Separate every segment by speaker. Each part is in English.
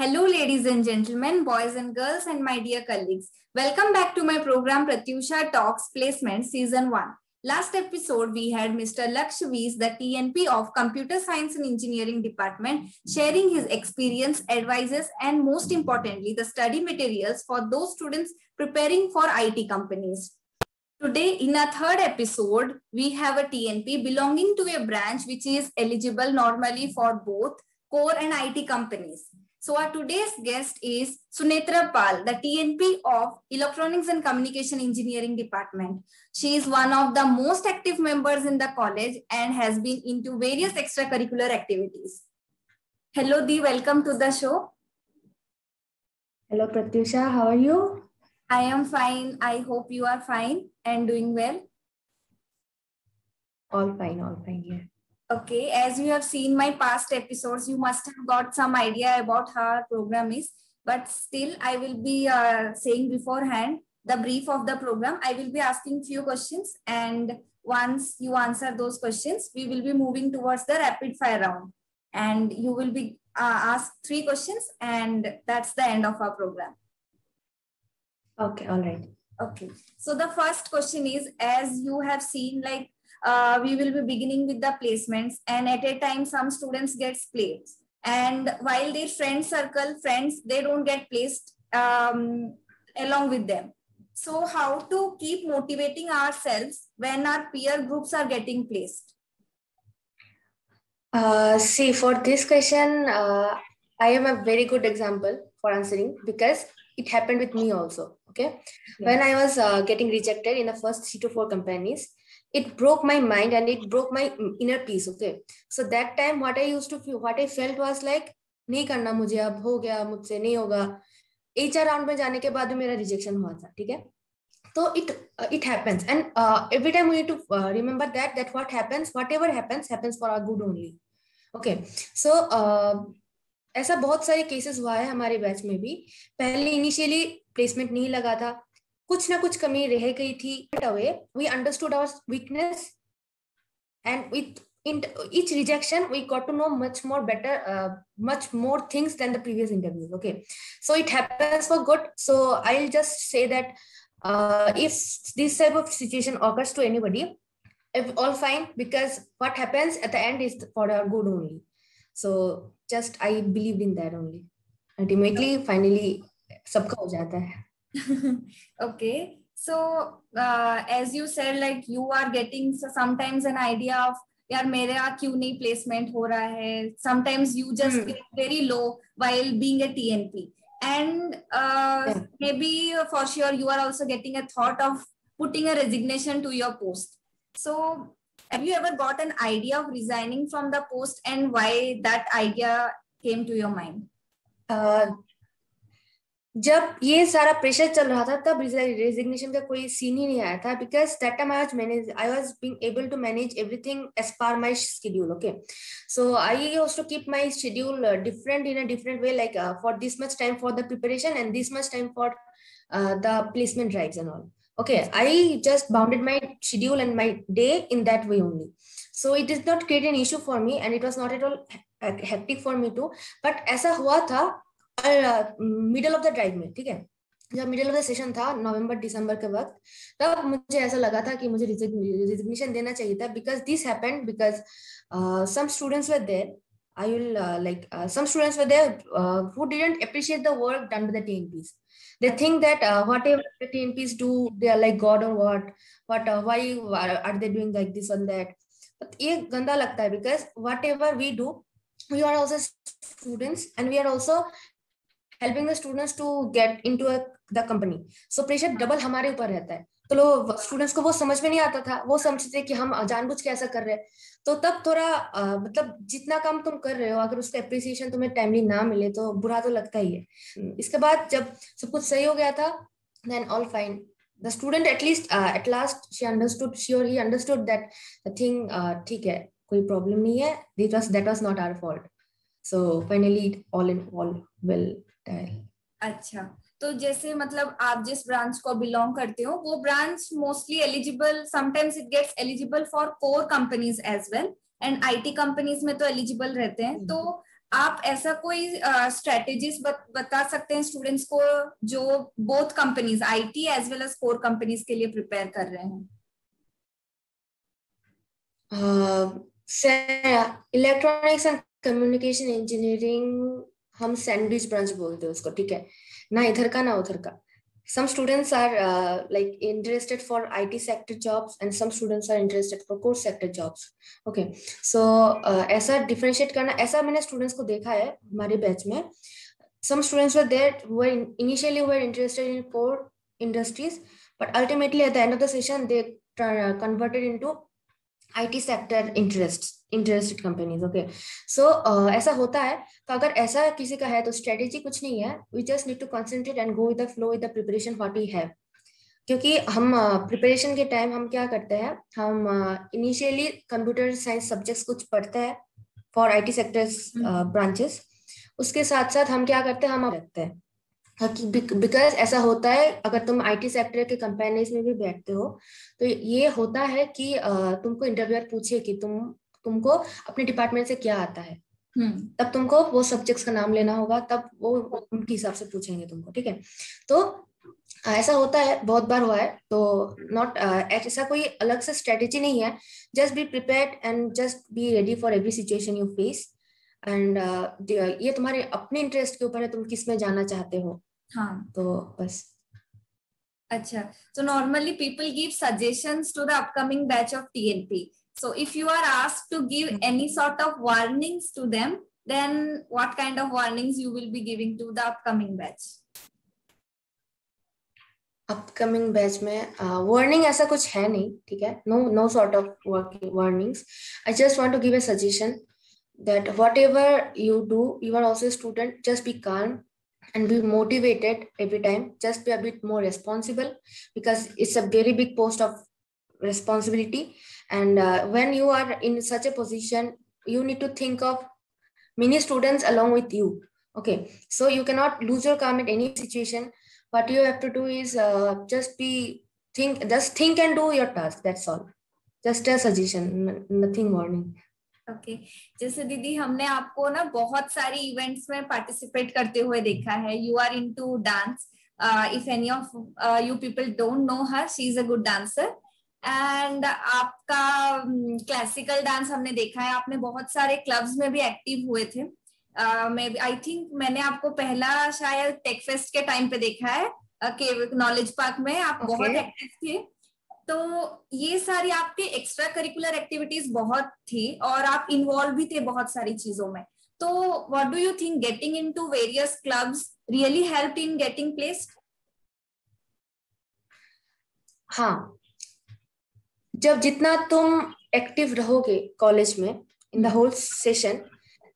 Speaker 1: Hello, ladies and gentlemen, boys and girls, and my dear colleagues. Welcome back to my program Pratyusha Talks Placement Season 1. Last episode, we had Mr. Lakshviz, the TNP of Computer Science and Engineering Department, sharing his experience, advices, and most importantly, the study materials for those students preparing for IT companies. Today, in our third episode, we have a TNP belonging to a branch which is eligible normally for both core and IT companies. So our today's guest is Sunetra Pal, the TNP of Electronics and Communication Engineering Department. She is one of the most active members in the college and has been into various extracurricular activities. Hello, Dee, welcome to the show.
Speaker 2: Hello, Pratyusha, how are you?
Speaker 1: I am fine. I hope you are fine and doing well.
Speaker 2: All fine, yeah.
Speaker 1: Okay, as you have seen my past episodes, you must have got some idea about how our program is, but still I will be saying beforehand the brief of the program. I will be asking few questions, and once you answer those questions, we will be moving towards the rapid fire round, and you will be asked 3 questions, and that's the end of our program.
Speaker 2: Okay, all right.
Speaker 1: Okay, so the first question is, as you have seen, like we will be beginning with the placements, and at a time some students get placed, and while their friends, they don't get placed along with them. So how to keep motivating ourselves when our peer groups are getting placed?
Speaker 2: See, for this question, I am a very good example for answering because it happened with me also. Okay, yes. When I was getting rejected in the first 3 to 4 companies, it broke my mind and it broke my inner peace. Okay, so that time what I felt was like, नहीं करना मुझे, अब हो गया, मुझसे नहीं होगा. HR round में जाने के बाद भी मेरा रिजेक्शन हुआ था. ठीक है, so it happens, and every time we need to remember that what happens, whatever happens for our good only. Okay, so ऐसा बहुत सारे केसेस हुआ है हमारे बैच में भी. पहले इनिशियली प्लेसमेंट नहीं लगा था, कुछ ना कुछ कमी रह गई थी. We understood our weakness, and with each rejection we got to know much more things than the previous interviews. Okay, so it happens for good. So I'll just say that if this type of situation occurs to anybody, all fine, because what happens at the end is for our good only. So just I believed in that only. Ultimately, finally, सबका हो जाता है.
Speaker 1: Okay, so as you said, like you are getting sometimes an idea of यार मेरा क्यों नहीं placement हो रहा है. Sometimes you just get very low while being a TNP, and maybe for sure you are also getting a thought of putting a resignation to your post. So have you ever got an idea of resigning from the post, and why that idea came to your mind?
Speaker 2: जब ये सारा pressure चल रहा था तब resignation का कोई scene ही नहीं आया था, because that time I was being able to manage everything as per my schedule. Okay, so I used to keep my schedule different in a different way, like for this much time for the preparation and this much time for the placement drives and all. Okay, I just bounded my schedule and my day in that way only. So it did not create an issue for me, and it was not at all hectic for me too. But ऐसा हुआ था middle of the drive में. ठीक है, जब middle of the session था नवंबर दिसंबर के वक्त, तब मुझे ऐसा लगा था कि मुझे रिजिग्नेशन देना चाहिए था, because this happened because some students were there. I will some students were there who didn't appreciate the work done by the TNPs. They think that whatever the TNPs do, they are like God or what why are they doing like this and that. But ये गंदा लगता है, because whatever we do, we are also students and we are also helping the students to get into the company. So pressure double हमारे ऊपर रहता है. तो लोग स्टूडेंट्स को वो समझ में नहीं आता था, वो समझते कि हम जानबूझ के ऐसा कर रहे हैं. तो तब थोड़ा मतलब जितना काम तुम कर रहे हो, अगर उसका एप्रिसिएशन तुम्हें टाइमली ना मिले तो बुरा तो लगता ही है. इसके बाद जब सब कुछ सही हो गया था, then all fine. The student at last she understood that the thing ठीक है, कोई प्रॉब्लम नहीं है, that was not our fault. So finally all in all well.
Speaker 1: अच्छा, तो जैसे मतलब आप जिस ब्रांच को बिलोंग करते हो, वो branch mostly eligible, sometimes it gets eligible for core companies as well, and IT companies में तो एलिजिबल रहते हैं. तो आप ऐसा कोई स्ट्रेटेजीज बता सकते हैं स्टूडेंट्स को जो both companies IT as well as core companies के लिए प्रिपेयर कर रहे हैं?
Speaker 2: इलेक्ट्रॉनिक्स एंड कम्युनिकेशन इंजीनियरिंग हम सैंडविच ब्रांच बोलते हैं उसको, ठीक है ना, इधर का ना उधर का. Some students are like interested for IT sector jobs and some students are interested for core sector jobs. Okay, so ऐसा differentiate करना, ऐसा मैंने students को देखा है हमारे batch में. Some students were there who were initially were interested in core industries, but ultimately at the end of the session they converted into IT sector interested companies. Okay, so ऐसा होता है. तो अगर ऐसा किसी का है तो स्ट्रेटेजी कुछ नहीं है, we just need to concentrate and go with the flow with the preparation what we have. क्योंकि हम प्रिपरेशन के टाइम हम क्या करते हैं, हम इनिशियली कंप्यूटर साइंस सब्जेक्ट्स कुछ पढ़ते हैं फॉर IT सेक्टर्स ब्रांचेस. उसके साथ साथ हम क्या करते हैं, हम रखते हैं बिकॉज ऐसा होता है अगर तुम IT सेक्टर के कंपनीज में भी बैठते हो तो ये होता है कि तुमको इंटरव्यूअर पूछे कि तुमको अपने डिपार्टमेंट से क्या आता है, तब तुमको वो सब्जेक्ट्स का नाम लेना होगा, तब वो उनके हिसाब से पूछेंगे तुमको, ठीक है. तो ऐसा होता है, बहुत बार हुआ है. तो नॉट ऐसा कोई अलग से स्ट्रेटेजी नहीं है, just be prepared and just be ready for every situation you face. And ये तुम्हारे अपने इंटरेस्ट के ऊपर है, तुम किस में जाना चाहते हो.
Speaker 1: हाँ,
Speaker 2: तो बस.
Speaker 1: अच्छा, so normally people give suggestions to the upcoming batch of TNP. So if you are asked to give any sort of warnings to them, then what kind of warnings you will be giving to the upcoming batch?
Speaker 2: Upcoming batch में warning ऐसा कुछ है नहीं, ठीक है. No sort of warnings. I just want to give a suggestion that whatever you do, you are also a student, just be calm and be motivated every time. Just be a bit more responsible because it's a very big post of responsibility. And when you are in such a position, you need to think of many students along with you. Okay, so you cannot lose your calm at any situation. What you have to do is just think and do your task. That's all. Just a suggestion, nothing warning.
Speaker 1: Okay, जैसे दीदी हमने आपको ना बहुत सारी events में participate करते हुए देखा है. You are into dance. If any of you people don't know her, she is a good dancer. And आपका क्लासिकल डांस हमने देखा है. आपने बहुत सारे क्लब्स में भी एक्टिव हुए थे. आई थिंक मैंने आपको पहला शायद टेक फेस्ट के टाइम पे देखा है नॉलेज पार्क में. आप बहुत एक्टिव थे. तो ये सारी आपके एक्स्ट्रा करिकुलर एक्टिविटीज बहुत थी और आप इन्वॉल्व भी थे बहुत सारी चीजों में. तो what do you think getting into various clubs really helped in getting placed?
Speaker 2: हाँ, जब जितना तुम एक्टिव रहोगे कॉलेज में in the whole session,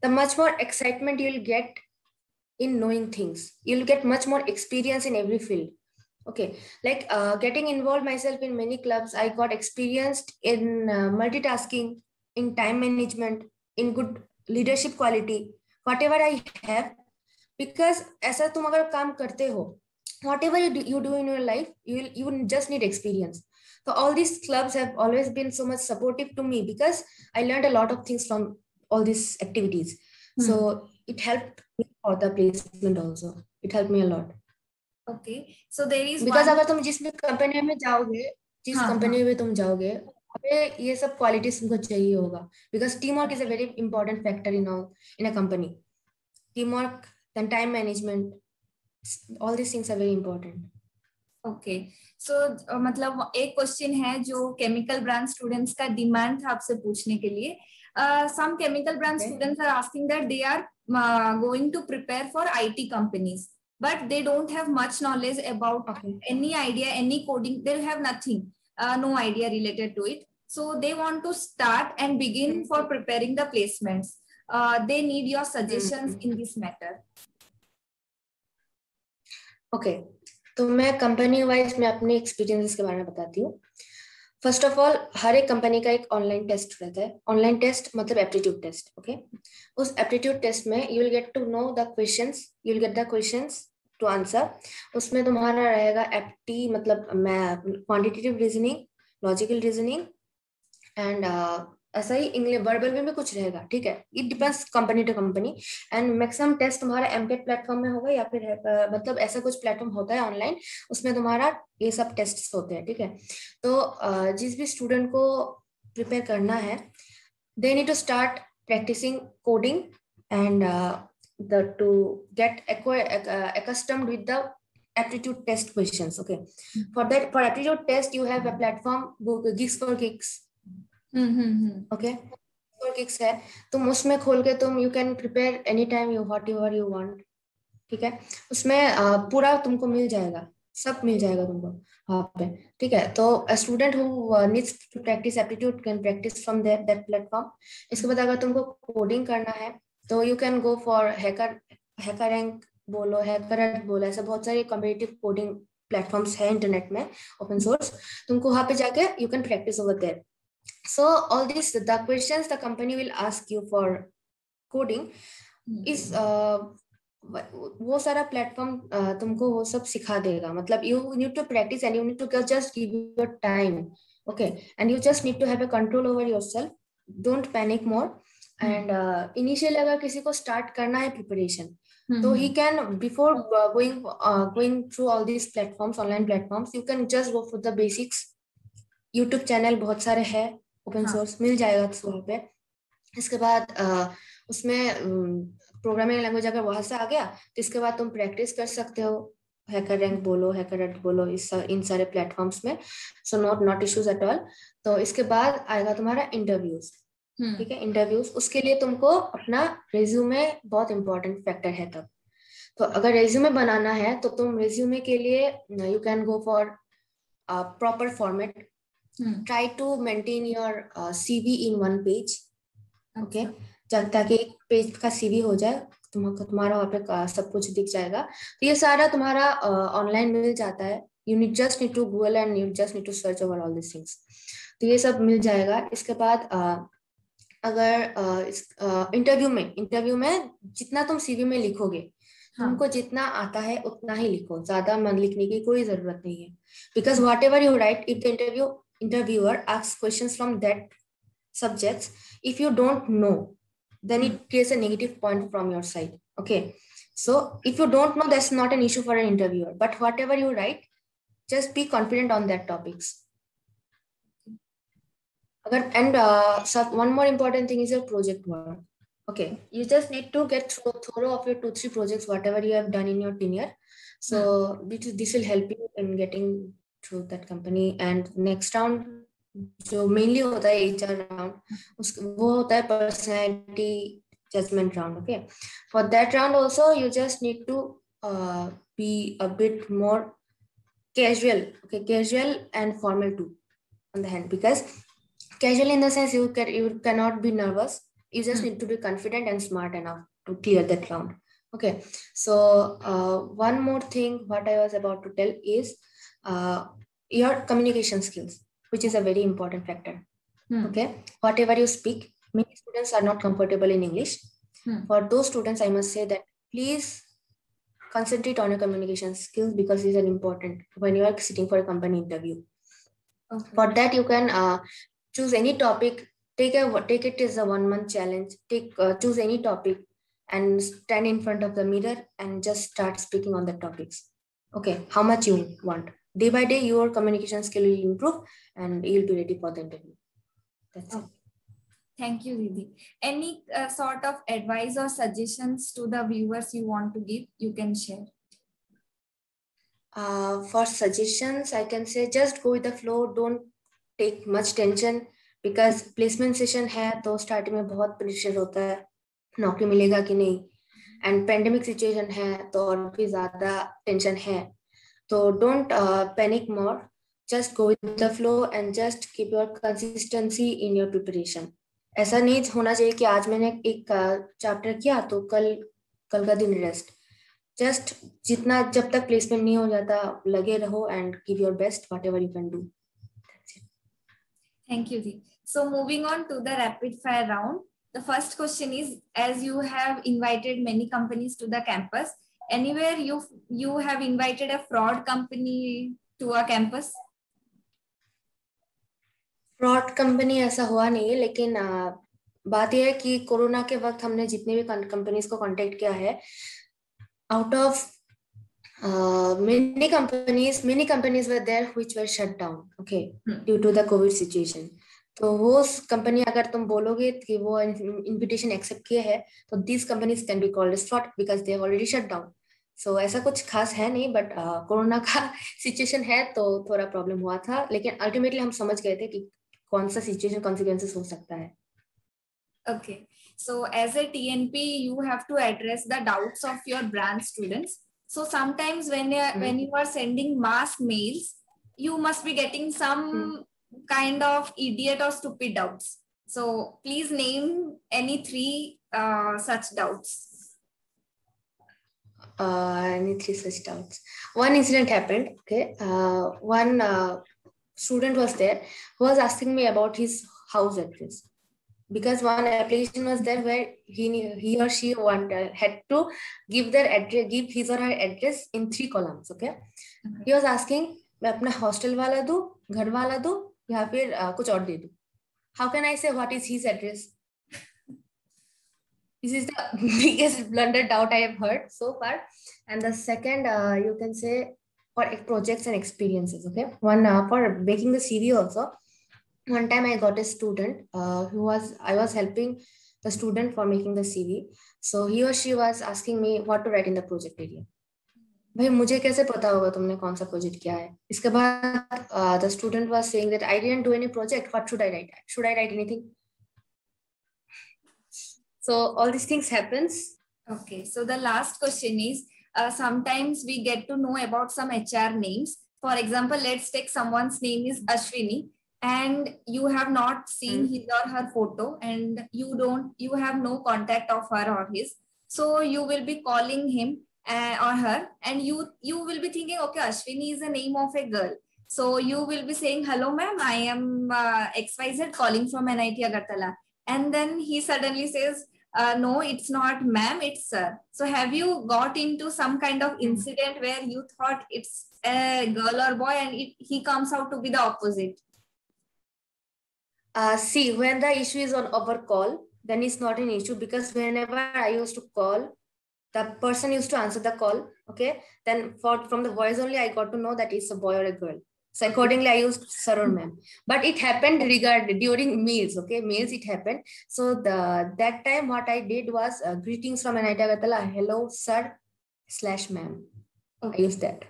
Speaker 2: the much more excitement you will get in knowing things. You'll get much more experience in every field. Okay, like getting involved myself in many clubs, I got experienced in multitasking, in time management, in good leadership quality, whatever I have. Because ऐसा तुम अगर काम करते हो, whatever you do in your life, you just need experience. So all these clubs have always been so much supportive to me because I learned a lot of things from all these activities. So it helped me for the placement also. It helped me a lot.
Speaker 1: Okay, so there is
Speaker 2: because अगर तुम जिस company में जाओगे, जिस company में तुम जाओगे, ये सब क्वालिटीज तुमको चाहिए होगा. because teamwork is a very important factor in a company. Teamwork, then time management, all these things are very important.
Speaker 1: Okay, so मतलब एक क्वेश्चन है जो केमिकल ब्रांच स्टूडेंट्स का डिमांड था आपसे पूछने के लिए. Some chemical branch students are asking that they are going to prepare for IT companies, but they don't have much knowledge about any idea, any coding. They have nothing, no idea related to it. So they want to start and begin for preparing the placements. They need your suggestions in this matter.
Speaker 2: Okay, तो मैं company wise में अपने experiences के बारे में बताती हूँ. First of all, हर एक कंपनी का एक ऑनलाइन टेस्ट रहता है. ऑनलाइन टेस्ट मतलब एप्टीट्यूड टेस्ट. ओके, उस एप्टीट्यूड टेस्ट में you will get to know the questions, you will get the questions to answer. उसमें तुम्हारा रहेगा एप्टी मतलब quantitative reasoning, logical reasoning and ऐसा ही इंग्लिश वर्बल में भी कुछ रहेगा, ठीक है, it depends company to company. And maximum test तुम्हारा एमकेट प्लेटफॉर्म में होगा या फिर मतलब ऐसा कुछ प्लेटफॉर्म होता है ऑनलाइन, उसमें तुम्हारा ये सब टेस्ट होते हैं, ठीक है। तो जिस भी स्टूडेंट को प्रिपेयर करना है, they need to start practicing coding and to get accustomed with the aptitude test questions. Okay, for that, for aptitude test you have a platform Geeks for Geeks. Okay, for Geeks है, तुम उसमें खोल के तुम you can prepare anytime you whatever you want, ठीक है। उसमें पूरा तुमको मिल जाएगा, सब मिल जाएगा तुमको वहाँ पे, ठीक है। तो a student who needs to practice aptitude can practice from that platform. इसके बाद अगर तुमको कोडिंग करना है तो you can go for HackerRank बोलो, हैकर बोलो, ऐसे बहुत सारे कॉम्पिटिटिव कोडिंग प्लेटफॉर्म्स है इंटरनेट में, ओपन सोर्स, तुमको वहां पे जाके you can practice over there. So all this the questions the company will ask you for coding is वो सारा प्लेटफॉर्म तुमको वो सब सिखा देगा। मतलब you need to practice and you need to just give your time, okay, and you just need to have a control over yourself, don't panic more. And initially अगर किसी को स्टार्ट करना है प्रिपरेशन, तो he can before going through all these platforms, online platforms, you can just go for the basics. YouTube channel बहुत सारे हैं, open source मिल जाएगा वहाँ पे। इसके बाद उसमें प्रोग्रामिंग लैंग्वेज अगर वहां से आ गया तो इसके बाद तुम प्रैक्टिस कर सकते हो, हैकर रैंक बोलो, हैकर बोलो, इन सारे प्लेटफॉर्म्स में। So not issues at all. तो इसके बाद आएगा तुम्हारा इंटरव्यूज, ठीक है। इंटरव्यूज, उसके लिए तुमको अपना रेज्यूमे बहुत इंपॉर्टेंट फैक्टर है तब। तो अगर रेज्यूमे बनाना है तो तुम रेज्यूमे के लिए you can go for proper format, try to maintain your CV in one page, okay, ताकि एक पेज का CV हो जाए, तुम्हारा वहाँ पे सब कुछ दिख जाएगा। तो ये सारा तुम्हारा ऑनलाइन मिल जाता है, you just need to Google and you just need to search over all these things. तो ये सब मिल जाएगा। इसके बाद अगर इंटरव्यू में जितना तुम CV में लिखोगे, तुमको जितना आता है उतना ही लिखो, ज्यादा मन लिखने की कोई जरूरत नहीं है। Because what ever you right, if the interviewer asks questions from that subjects, if you don't know, then it creates a negative point from your side, okay? So if you don't know, that's not an issue for an interviewer, but whatever you write, just be confident on that topics. And one more important thing is your project work, okay? You just need to get thorough of your 2-3 projects whatever you have done in your tenure. So this will help you in getting through that company. And next round जो mainly होता है HR round, वो होता है personality judgement round, okay. For that round also you just need to be a bit more casual, okay, casual and formal too on the hand, because casual in the sense you cannot be nervous, you just need to be confident and smart enough to clear that round, okay. So one more thing what I was about to tell is your communication skills, which is a very important factor, okay. Whatever you speak, many students are not comfortable in English. For those students, I must say that please concentrate on your communication skills, because these are important when you are sitting for a company interview. Okay. For that, you can choose any topic, take it as a 1-month challenge, choose any topic and stand in front of the mirror and just start speaking on the topics, okay, how much you want. Day by day, your communication skill will improve and you'll be ready for the interview. That's it.
Speaker 1: Thank you, Didi. Any sort of advice or suggestions to the viewers you want to give, you can share.
Speaker 2: For suggestions, I can say just go with the flow. Don't take much tension, because placement session है तो starting में बहुत pressure होता है, नौकरी मिलेगा कि नहीं, and pandemic situation है तो और भी ज़्यादा tension है. So don't panic more. Just go with the flow and just keep your consistency in your preparation. ऐसा नहीं होना चाहिए कि आज मैंने एक चैप्टर किया तो कल का दिन रेस्ट. जस्ट जितना जब तक प्लेसमेंट नहीं हो जाता लगे रहो and give your best whatever you can do. That's it.
Speaker 1: Thank you, Dee. So moving on to the rapid fire round. The first question is, as you have invited many companies to the campus, anywhere you have invited a fraud company to a campus?
Speaker 2: Fraud company ऐसा हुआ नहीं है, लेकिन बात यह है कि corona के वक्त हमने जितने भी कंपनीज को कांटेक्ट किया है, out of many companies were there which were shut down, okay, due to the COVID situation. तो वो कंपनी अगर तुम बोलोगे कि वो इनविटेशन एक्सेप्ट किए है, तो these companies can be called as fraud because they have already shut down. So ऐसा कुछ खास है नहीं, बट कोरोना का सिचुएशन है तो थोड़ा प्रॉब्लम हुआ था, लेकिन अल्टीमेटली हम समझ गए थे कि कौन सा सिचुएशन कॉन्सिक्वेंसेस हो सकता है.
Speaker 1: Okay, so as a TNP you have to address the doubts of your branch students. So sometimes when you are sending mass mails, you must be getting some kind of idiot or stupid doubts. So please name any 3 such doubts.
Speaker 2: Any 3 such doubts. One incident happened. Okay, one student was there who was asking me about his house address, because one application was there where he or she had to give their address, give his or her address in 3 columns. Okay, he was asking, मैं अपना hostel वाला दूं, घर वाला दूं, या फिर कुछ और दे दूं. How can I say what is his address? This is the biggest blunder doubt I have heard so far. And the second, you can say, for projects and experiences. Okay, one for making the CV also. One time I got a student I was helping the student for making the CV. So he or she was asking me what to write in the project area. भाई मुझे कैसे पता होगा तुमने कौन सा project किया है. इसके बाद the student was saying that I didn't do any project. What should I write? Should I write anything? So all these things happens.
Speaker 1: Okay, so the last question is, sometimes we get to know about some HR names. For example, let's take someone's name is Ashwini, and you have not seen his or her photo, and you have no contact of her or his. So you will be calling him or her, and you will be thinking, okay, Ashwini is the name of a girl. So you will be saying, hello ma'am, I am XYZ calling from NIT Agartala. And then he suddenly says, no, it's not ma'am, it's sir. So have you got into some kind of incident where you thought it's a girl or boy, and he comes out to be the opposite?
Speaker 2: See, when the issue is on over call, then it's not an issue, because whenever I used to call, the person used to answer the call. Okay, then from the voice only I got to know that it's a boy or a girl. So accordingly I used sir or ma'am. But it happened during meals. Okay, meals it happened. So that time what I did was greetings from NIT Agartala, hello sir / ma'am. Okay. I used that.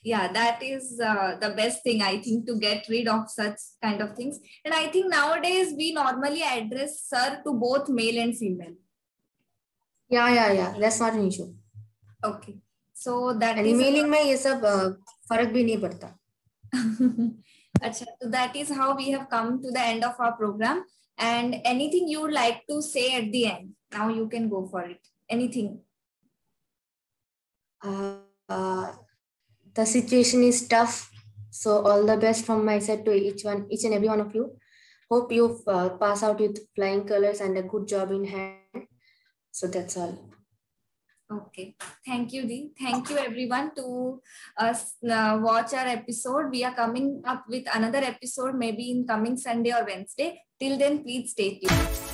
Speaker 1: Yeah, that is the best thing, I think, to get rid of such kind of things. And I think nowadays we normally address sir to both male and female.
Speaker 2: Yeah, that's not an issue.
Speaker 1: Okay, so that
Speaker 2: and emailing में ये सब फर्क भी नहीं पड़ता.
Speaker 1: अच्छा, so that is how we have come to the end of our program. And anything you would like to say at the end? Now you can go for it. Anything?
Speaker 2: The situation is tough, so all the best from my side to each and every one of you. Hope you pass out with flying colors and a good job in hand. So that's all.
Speaker 1: Okay, thank you, Dee. Thank you everyone to watch our episode. We are coming up with another episode maybe in coming Sunday or Wednesday. Till then, please stay tuned.